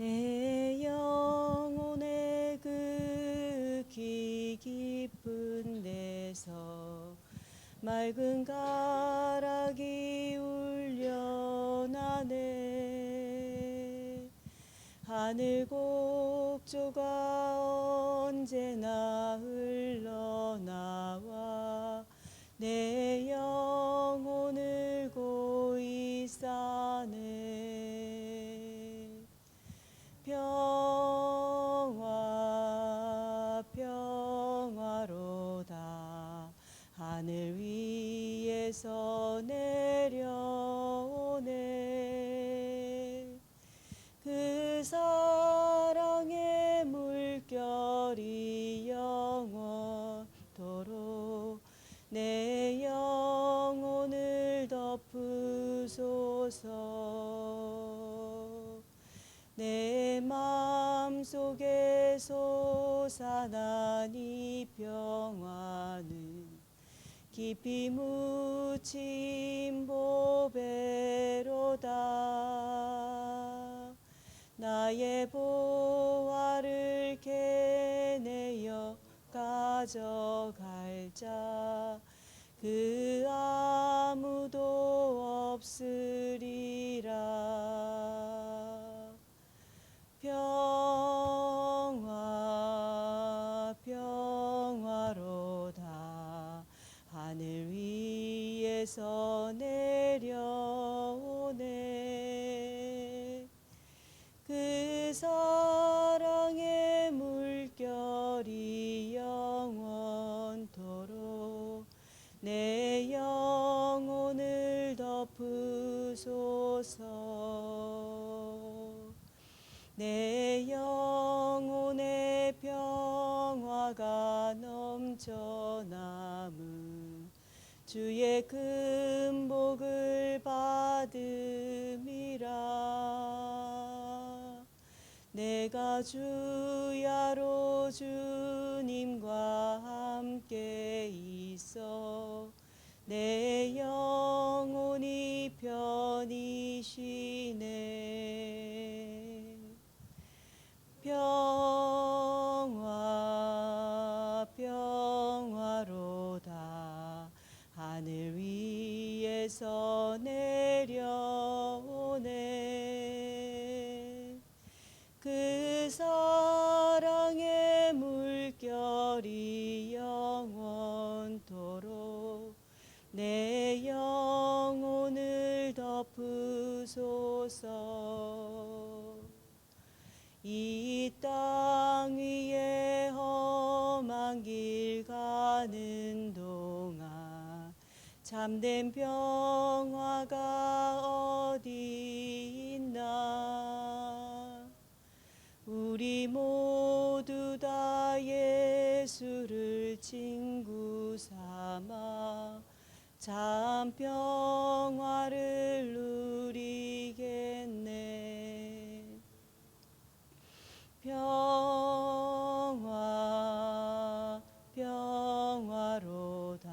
내 영혼의 그 깊은 데서 맑은 가락이 울려나네. 하늘 곡조가 언제나 흘러나와 내 영혼을 고이 싸네. 평화 평화로다 하늘 위에서 내려오네. 그 사랑의 물결이 영원토록 내 영혼을 덮으소서. 내 마음속에 솟아난 이 평화는 깊이 묻힌 보배로다. 나의 보화를 캐내어 가져갈 자 그 아무도 없으리라. 평화 평화로다 하늘 위에서 내려오네. 그 사랑의 물결이 영원토록 내 영혼을 덮으소서. 내 영혼의 평화가 넘쳐남은 주의 큰 복을 받음이라. 내가 주야로 주님과 함께 있어 내 영혼이 편히 쉬네. 평화 평화로다 하늘 위에서 내려오네. 그 사랑의 물결이 영원토록 내 영혼을 덮으소서. 이 땅 위에 험한 길 가는 동안 참된 평화가 어디 있나. 우리 모두 다 예수를 친구 삼아 참 평화를 누리겠네. 평화 평화로다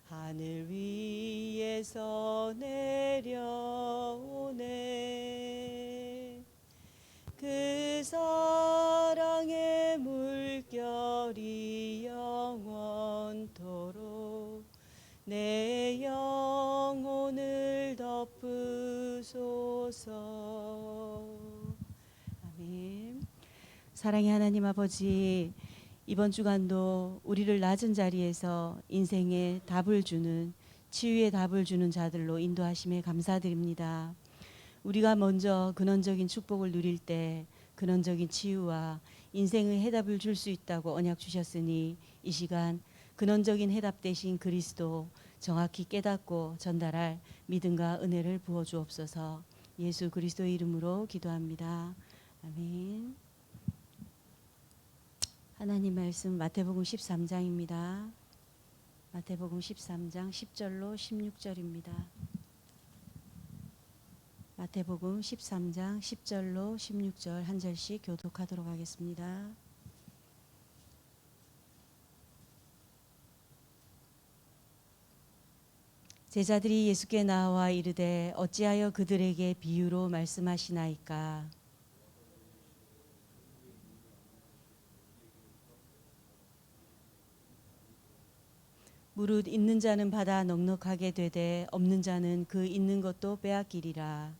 하늘 위에서 내려오네. 그 사랑의 물결이 영원토록 내 영혼을 덮으소서. 아멘. 사랑의 하나님 아버지, 이번 주간도 우리를 낮은 자리에서 인생의 답을 주는, 치유의 답을 주는 자들로 인도하심에 감사드립니다. 우리가 먼저 근원적인 축복을 누릴 때 근원적인 치유와 인생의 해답을 줄 수 있다고 언약 주셨으니 이 시간 근원적인 해답 대신 그리스도 정확히 깨닫고 전달할 믿음과 은혜를 부어 주옵소서. 예수 그리스도의 이름으로 기도합니다. 아멘. 하나님 말씀 마태복음 13장입니다. 마태복음 13장 10절로 16절입니다. 마태복음 13장 10절로 16절 한 절씩 교독하도록 하겠습니다. 제자들이 예수께 나와 이르되 어찌하여 그들에게 비유로 말씀하시나이까. 무릇 있는 자는 받아 넉넉하게 되되 없는 자는 그 있는 것도 빼앗기리라.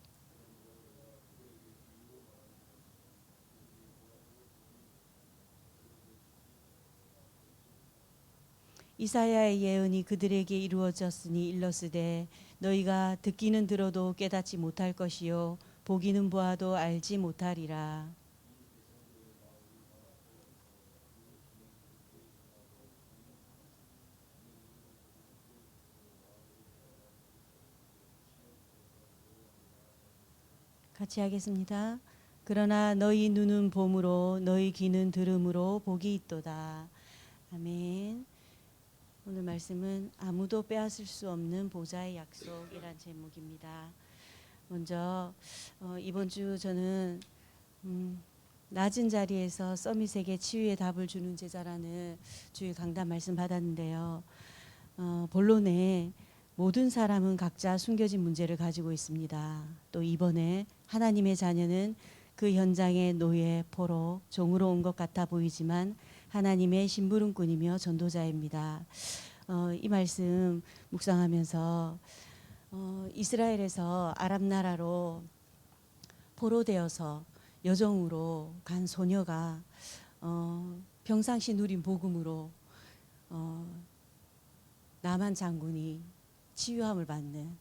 이사야의 예언이 그들에게 이루어졌으니 일러스되 너희가 듣기는 들어도 깨닫지 못할 것이요 보기는 보아도 알지 못하리라. 같이 하겠습니다. 그러나 너희 눈은 봄으로 너희 귀는 들음으로 복이 있도다. 아멘. 오늘 말씀은 아무도 빼앗을 수 없는 보좌의 약속이란 제목입니다. 먼저 이번 주 저는 낮은 자리에서 서밋에게 치유의 답을 주는 제자라는 주일 강단 말씀 받았는데요. 본론에 모든 사람은 각자 숨겨진 문제를 가지고 있습니다. 또 이번에 하나님의 자녀는 그 현장의 노예, 포로, 종으로 온 것 같아 보이지만 하나님의 심부름꾼이며 전도자입니다. 이 말씀 묵상하면서 이스라엘에서 아랍 나라로 포로되어서 여종으로 간 소녀가 평상시 누린 복음으로 나만 장군이 치유함을 받는,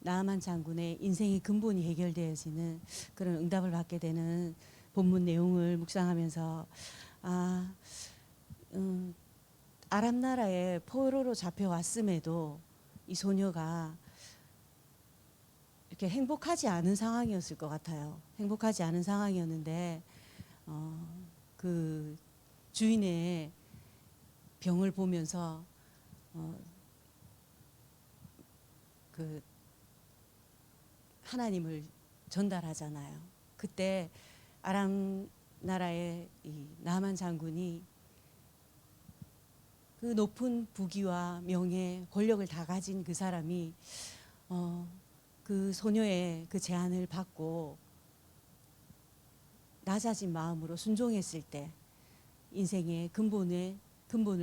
나만 장군의 인생의 근본이 해결되어지는 그런 응답을 받게 되는 본문 내용을 묵상하면서 아랍 나라에 포로로 잡혀왔음에도 이 소녀가 이렇게 행복하지 않은 상황이었을 것 같아요. 행복하지 않은 상황이었는데 그 주인의 병을 보면서 그 하나님을 전달하잖아요. 그때 아람 나라의 이 나만 장군이 그 높은 부귀와 명예, 권력을 다 가진 그 사람이 그 소녀의 그 제안을 받고 낮아진 마음으로 순종했을 때 인생의 근본을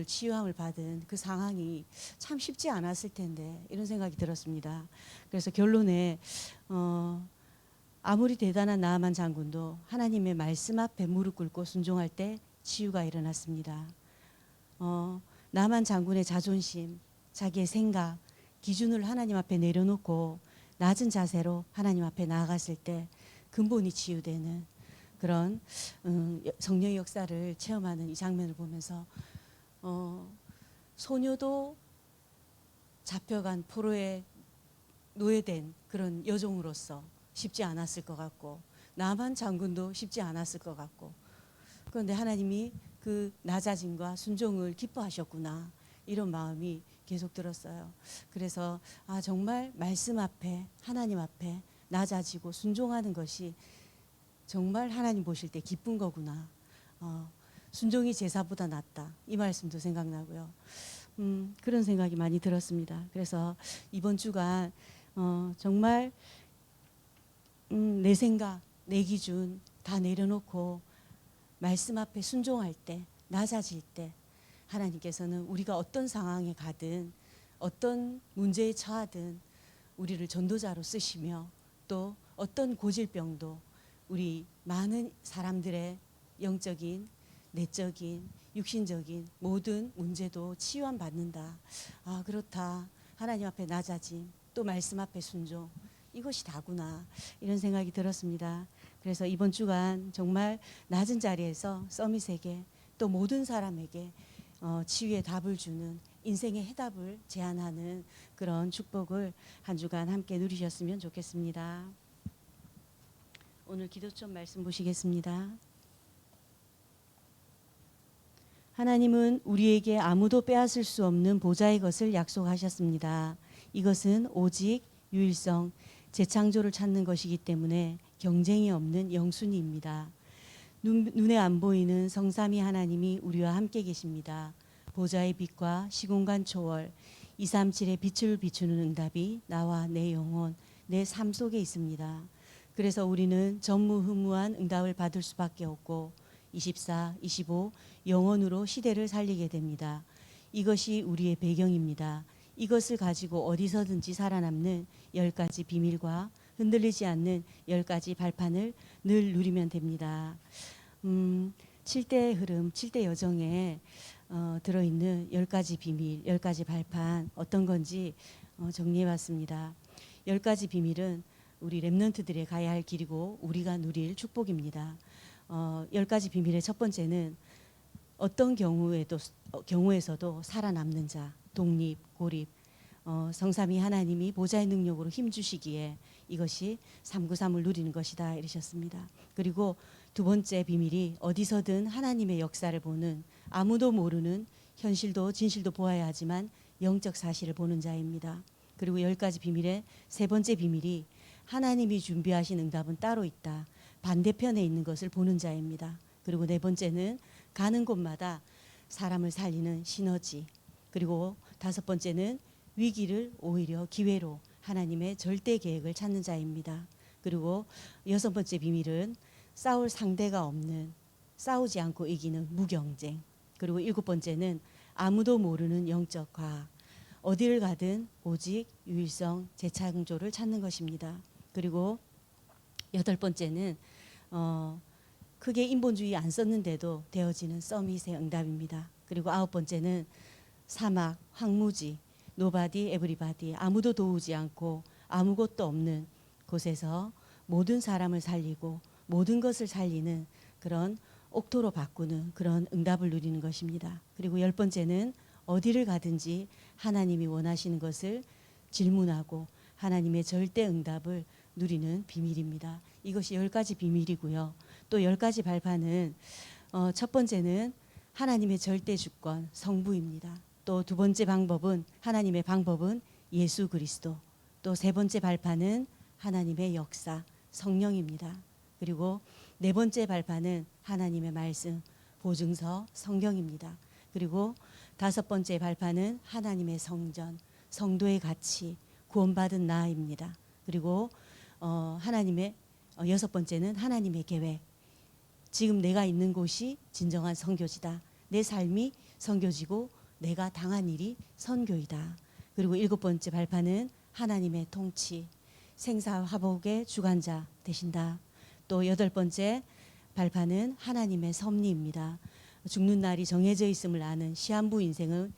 치유함을 받은 그 상황이 참 쉽지 않았을 텐데 이런 생각이 들었습니다. 그래서 결론에 아무리 대단한 나아만 장군도 하나님의 말씀 앞에 무릎 꿇고 순종할 때 치유가 일어났습니다. 나만 장군의 자존심, 자기의 생각, 기준을 하나님 앞에 내려놓고 낮은 자세로 하나님 앞에 나아갔을 때 근본이 치유되는 그런 성령의 역사를 체험하는 이 장면을 보면서 소녀도 잡혀간 포로에 노예된 그런 여종으로서 쉽지 않았을 것 같고 나만 장군도 쉽지 않았을 것 같고 그런데 하나님이 그 낮아짐과 순종을 기뻐하셨구나 이런 마음이 계속 들었어요. 그래서 정말 말씀 앞에 하나님 앞에 낮아지고 순종하는 것이 정말 하나님 보실 때 기쁜 거구나. 순종이 제사보다 낫다. 이 말씀도 생각나고요. 그런 생각이 많이 들었습니다. 그래서 이번 주간 정말 내 생각, 내 기준 다 내려놓고 말씀 앞에 순종할 때, 낮아질 때 하나님께서는 우리가 어떤 상황에 가든 어떤 문제에 처하든 우리를 전도자로 쓰시며 또 어떤 고질병도 우리 많은 사람들의 영적인, 내적인, 육신적인 모든 문제도 치유함 받는다. 그렇다. 하나님 앞에 낮아짐, 또 말씀 앞에 순종. 이것이 다구나. 이런 생각이 들었습니다. 그래서 이번 주간 정말 낮은 자리에서 서밋에게 또 모든 사람에게 치유의 답을 주는 인생의 해답을 제안하는 그런 축복을 한 주간 함께 누리셨으면 좋겠습니다. 오늘 기도점 말씀 보시겠습니다. 하나님은 우리에게 아무도 빼앗을 수 없는 보좌의 것을 약속하셨습니다. 이것은 오직 유일성, 재창조를 찾는 것이기 때문에 경쟁이 없는 영순위입니다. 눈에 안 보이는 성삼위 하나님이 우리와 함께 계십니다. 보좌의 빛과 시공간 초월 237의 빛을 비추는 응답이 나와 내 영혼, 내 삶 속에 있습니다. 그래서 우리는 전무후무한 응답을 받을 수밖에 없고 24, 25 영혼으로 시대를 살리게 됩니다. 이것이 우리의 배경입니다. 이것을 가지고 어디서든지 살아남는 10가지 비밀과 흔들리지 않는 10가지 발판을 늘 누리면 됩니다. 7대 흐름, 7대 여정에 들어있는 10가지 비밀, 10가지 발판 어떤 건지 정리해 봤습니다. 10가지 비밀은 우리 렘넌트들의 가야 할 길이고 우리가 누릴 축복입니다. 10가지 비밀의 첫 번째는 어떤 경우에서도 살아남는 자, 독립, 고립, 성삼위 하나님이 보좌의 능력으로 힘주시기에 이것이 393을 누리는 것이다 이러셨습니다. 그리고 두 번째 비밀이 어디서든 하나님의 역사를 보는, 아무도 모르는 현실도 진실도 보아야 하지만 영적 사실을 보는 자입니다. 그리고 10가지 비밀의 세 번째 비밀이 하나님이 준비하신 응답은 따로 있다. 반대편에 있는 것을 보는 자입니다. 그리고 네 번째는 가는 곳마다 사람을 살리는 시너지. 그리고 다섯 번째는 위기를 오히려 기회로 하나님의 절대 계획을 찾는 자입니다. 그리고 여섯 번째 비밀은 싸울 상대가 없는, 싸우지 않고 이기는 무경쟁. 그리고 일곱 번째는 아무도 모르는 영적 과학. 어디를 가든 오직 유일성, 재창조를 찾는 것입니다. 그리고 여덟 번째는 크게 인본주의 안 썼는데도 되어지는 서밋의 응답입니다. 그리고 아홉 번째는 사막, 황무지, 노바디, 에브리바디, 아무도 도우지 않고 아무것도 없는 곳에서 모든 사람을 살리고 모든 것을 살리는 그런 옥토로 바꾸는 그런 응답을 누리는 것입니다. 그리고 열 번째는 어디를 가든지 하나님이 원하시는 것을 질문하고 하나님의 절대 응답을 누리는 비밀입니다. 이것이 10가지 비밀이고요. 또 10가지 발판은 첫 번째는 하나님의 절대 주권, 성부입니다. 또 두 번째 방법은 하나님의 방법은 예수 그리스도. 또 세 번째 발판은 하나님의 역사, 성령입니다. 그리고 네 번째 발판은 하나님의 말씀, 보증서, 성경입니다. 그리고 다섯 번째 발판은 하나님의 성전, 성도의 가치, 구원받은 나입니다. 그리고 하나님의 여섯 번째는 하나님의 계획. 지금 내가 있는 곳이 진정한 선교지다. 내 삶이 선교지고 내가 당한 일이 선교이다. 그리고 일곱 번째 발판은 하나님의 통치, 생사화복의 주관자 되신다. 또 여덟 번째 발판은 하나님의 섭리입니다. 죽는 날이 정해져 있음을 아는 시한부 인생을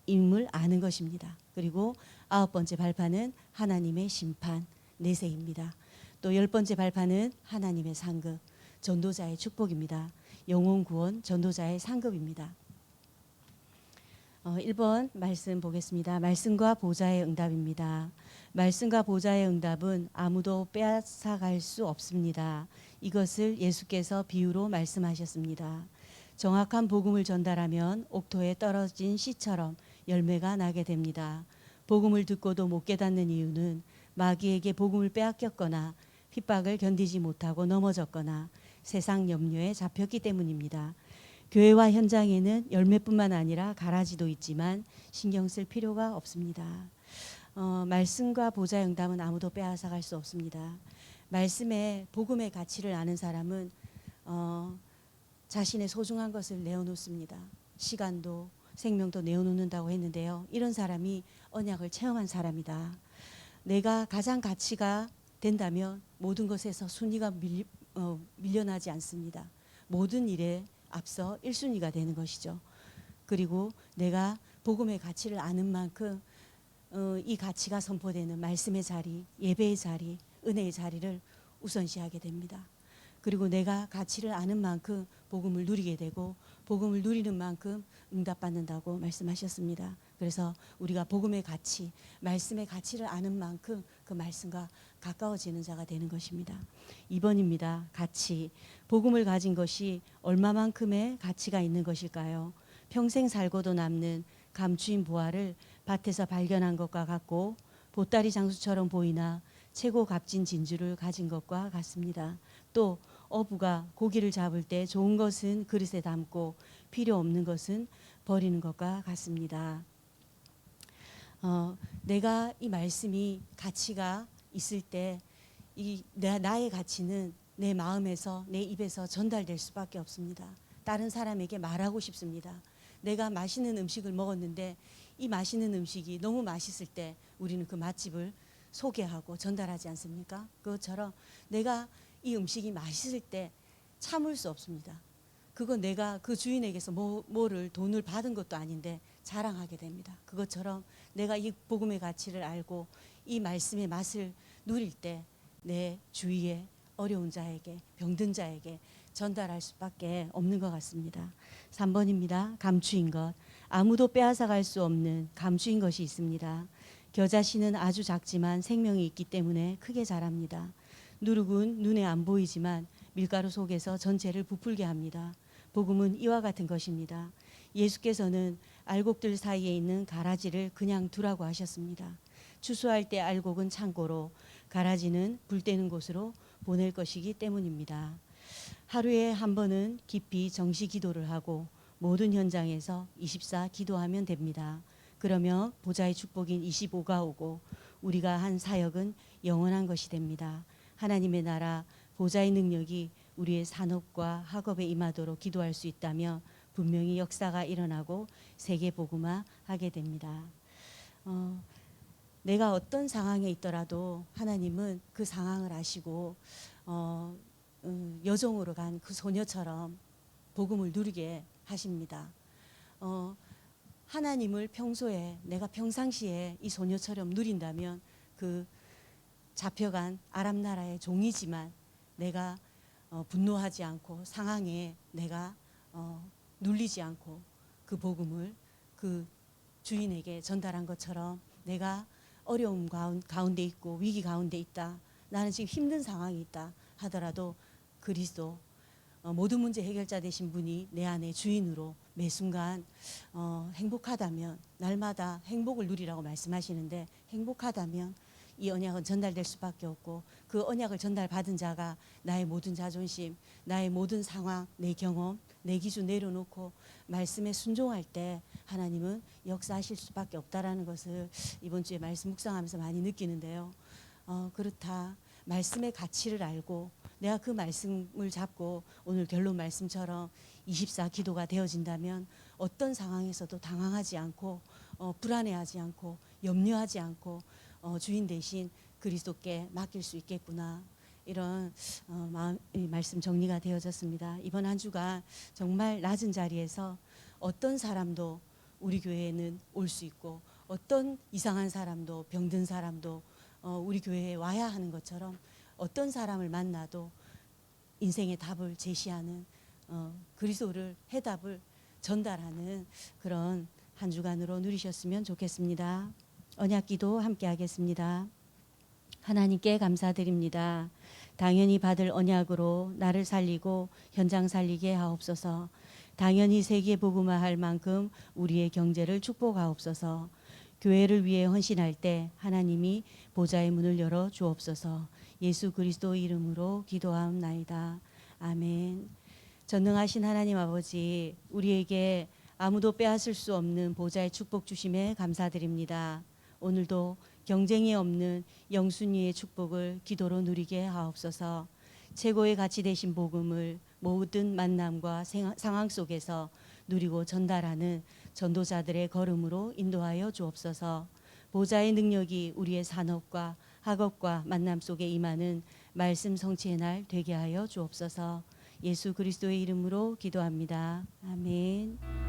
임을 아는 것입니다. 그리고 아홉 번째 발판은 하나님의 심판, 내세입니다. 또 열 번째 발판은 하나님의 상급, 전도자의 축복입니다. 영혼 구원 전도자의 상급입니다. 1번 말씀 보겠습니다. 말씀과 보좌의 응답입니다. 말씀과 보좌의 응답은 아무도 빼앗아갈 수 없습니다. 이것을 예수께서 비유로 말씀하셨습니다. 정확한 복음을 전달하면 옥토에 떨어진 씨처럼 열매가 나게 됩니다. 복음을 듣고도 못 깨닫는 이유는 마귀에게 복음을 빼앗겼거나 핍박을 견디지 못하고 넘어졌거나 세상 염려에 잡혔기 때문입니다. 교회와 현장에는 열매뿐만 아니라 가라지도 있지만 신경 쓸 필요가 없습니다. 말씀과 보좌의 응답은 아무도 빼앗아갈 수 없습니다. 말씀에 복음의 가치를 아는 사람은 자신의 소중한 것을 내어놓습니다. 시간도 생명도 내어놓는다고 했는데요. 이런 사람이 언약을 체험한 사람이다. 내가 가장 가치가 된다면 모든 것에서 순위가 밀려나지 않습니다. 모든 일에 앞서 1순위가 되는 것이죠. 그리고 내가 복음의 가치를 아는 만큼 이 가치가 선포되는 말씀의 자리, 예배의 자리, 은혜의 자리를 우선시하게 됩니다. 그리고 내가 가치를 아는 만큼 복음을 누리게 되고 복음을 누리는 만큼 응답받는다고 말씀하셨습니다. 그래서 우리가 복음의 가치, 말씀의 가치를 아는 만큼 그 말씀과 가까워지는 자가 되는 것입니다. 2번입니다. 가치. 복음을 가진 것이 얼마만큼의 가치가 있는 것일까요? 평생 살고도 남는 감추인 보화를 밭에서 발견한 것과 같고 보따리 장수처럼 보이나 최고 값진 진주를 가진 것과 같습니다. 또 어부가 고기를 잡을 때 좋은 것은 그릇에 담고 필요 없는 것은 버리는 것과 같습니다. 내가 이 말씀이 가치가 있을 때 나의 가치는 내 마음에서 내 입에서 전달될 수밖에 없습니다. 다른 사람에게 말하고 싶습니다. 내가 맛있는 음식을 먹었는데 이 맛있는 음식이 너무 맛있을 때 우리는 그 맛집을 소개하고 전달하지 않습니까? 그것처럼 내가 이 음식이 맛있을 때 참을 수 없습니다. 그거 내가 그 주인에게서 뭐를 돈을 받은 것도 아닌데 자랑하게 됩니다. 그것처럼 내가 이 복음의 가치를 알고 이 말씀의 맛을 누릴 때 내 주위에 어려운 자에게, 병든 자에게 전달할 수밖에 없는 것 같습니다. 3번입니다. 감추인 것. 아무도 빼앗아갈 수 없는 감추인 것이 있습니다. 겨자씨는 아주 작지만 생명이 있기 때문에 크게 자랍니다. 누룩은 눈에 안 보이지만 밀가루 속에서 전체를 부풀게 합니다. 복음은 이와 같은 것입니다. 예수께서는 알곡들 사이에 있는 가라지를 그냥 두라고 하셨습니다. 추수할 때 알곡은 창고로, 가라지는 불 때는 곳으로 보낼 것이기 때문입니다. 하루에 한 번은 깊이 정시 기도를 하고 모든 현장에서 24 기도하면 됩니다. 그러면 보좌의 축복인 25가 오고 우리가 한 사역은 영원한 것이 됩니다. 하나님의 나라, 보좌의 능력이 우리의 산업과 학업에 임하도록 기도할 수 있다면 분명히 역사가 일어나고 세계 복음화 하게 됩니다. 내가 어떤 상황에 있더라도 하나님은 그 상황을 아시고 여종으로 간 그 소녀처럼 복음을 누리게 하십니다. 하나님을 평소에 내가 평상시에 이 소녀처럼 누린다면 그 잡혀간 아람 나라의 종이지만 내가 분노하지 않고 상황에 내가 눌리지 않고 그 복음을 그 주인에게 전달한 것처럼 내가 어려움 가운데 있고 위기 가운데 있다. 나는 지금 힘든 상황이 있다 하더라도 그리스도 모든 문제 해결자 되신 분이 내 안에 주인으로 매 순간 행복하다면 날마다 행복을 누리라고 말씀하시는데 행복하다면 이 언약은 전달될 수밖에 없고 그 언약을 전달받은 자가 나의 모든 자존심, 나의 모든 상황, 내 경험, 내 기준 내려놓고 말씀에 순종할 때 하나님은 역사하실 수밖에 없다라는 것을 이번 주에 말씀 묵상하면서 많이 느끼는데요. 그렇다. 말씀의 가치를 알고 내가 그 말씀을 잡고 오늘 결론 말씀처럼 24 기도가 되어진다면 어떤 상황에서도 당황하지 않고 불안해하지 않고 염려하지 않고 주인 대신 그리스도께 맡길 수 있겠구나. 이런 말씀 정리가 되어졌습니다. 이번 한 주간 정말 낮은 자리에서 어떤 사람도 우리 교회에는 올 수 있고 어떤 이상한 사람도 병든 사람도 우리 교회에 와야 하는 것처럼 어떤 사람을 만나도 인생의 답을 제시하는 그리스도를 해답을 전달하는 그런 한 주간으로 누리셨으면 좋겠습니다. 언약기도 함께 하겠습니다. 하나님께 감사드립니다. 당연히 받을 언약으로 나를 살리고 현장 살리게 하옵소서. 당연히 세계 복음화할 만큼 우리의 경제를 축복하옵소서. 교회를 위해 헌신할 때 하나님이 보좌의 문을 열어 주옵소서. 예수 그리스도 이름으로 기도하옵나이다. 아멘. 전능하신 하나님 아버지, 우리에게 아무도 빼앗을 수 없는 보좌의 축복 주심에 감사드립니다. 오늘도 경쟁이 없는 영순이의 축복을 기도로 누리게 하옵소서. 최고의 가치 되신 복음을 모든 만남과 상황 속에서 누리고 전달하는 전도자들의 걸음으로 인도하여 주옵소서. 보좌의 능력이 우리의 산업과 학업과 만남 속에 임하는 말씀 성취의 날 되게 하여 주옵소서. 예수 그리스도의 이름으로 기도합니다. 아멘.